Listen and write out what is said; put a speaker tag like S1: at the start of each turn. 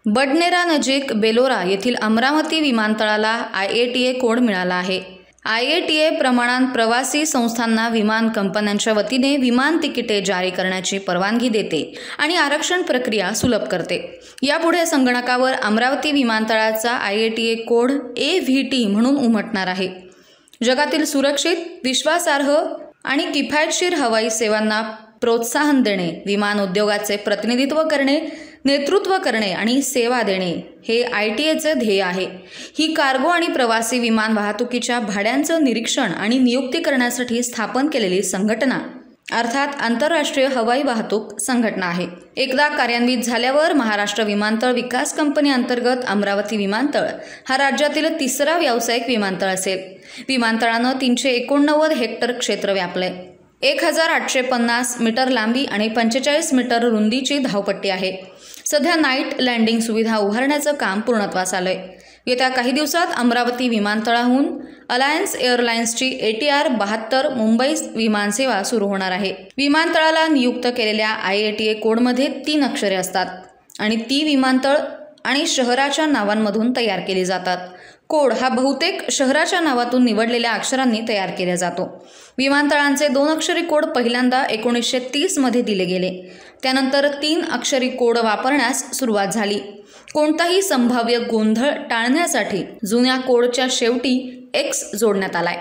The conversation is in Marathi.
S1: बडनेरा नजीक बेलोरा येथील अमरावती विमानतळाला IATA कोड मिळाला आहे। IATA प्रमाणात प्रवासी संस्थांना विमान कंपन्यांच्या वतीने विमान तिकिटे जारी करण्याची परवानगी देते आणि आरक्षण प्रक्रिया सुलभ करते। यापुढे संगणकावर अमरावती विमानतळाचा IATA कोड AVT म्हणून उमटणार आहे। जगातील सुरक्षित, विश्वासार्ह आणि किफायतशीर हवाई सेवांना प्रोत्साहन देणे, विमान उद्योगाचे प्रतिनिधित्व करणे, नेतृत्व करणे आणि सेवा देणे हे IATAचे ध्येय आहे। ही कार्गो आणि प्रवासी विमान वाहतुकीच्या भाड्यांचं निरीक्षण आणि नियुक्ती करण्यासाठी स्थापन केलेली संघटना अर्थात आंतरराष्ट्रीय हवाई वाहतूक संघटना आहे। एकदा कार्यान्वित झाल्यावर महाराष्ट्र विमानतळ विकास कंपनी अंतर्गत अमरावती विमानतळ हा राज्यातील तिसरा व्यावसायिक विमानतळ असेल। विमानतळानं 389 हेक्टर क्षेत्र व्यापले, 1850 मीटर लांबी आणि 45 मीटर रुंदीची धावपट्टी आहे। सध्या नाईट लँडिंग सुविधा उभारण्याचं काम पूर्णत्वास आलंय। येत्या काही दिवसात अमरावती विमानतळाहून अलायन्स एअरलाइन्सची ATR 72 मुंबई विमानसेवा सुरू होणार आहे। विमानतळाला नियुक्त केलेल्या IATA कोडमध्ये 3 अक्षरे असतात आणि ती विमानतळ आणि शहराच्या नावांमधून तयार केली जातात। कोड हा बहुतेक शहराच्या नावातून निवडलेल्या अक्षरांनी तयार केला जातो। विमानतळांचे 2 अक्षरी कोड पहिल्यांदा 1930 मध्ये दिले गेले। त्यानंतर 3 अक्षरी कोड वापरण्यास सुरुवात झाली। कोणताही संभाव्य गोंधळ टाळण्यासाठी जुन्या कोडच्या शेवटी X जोडण्यात आलाय।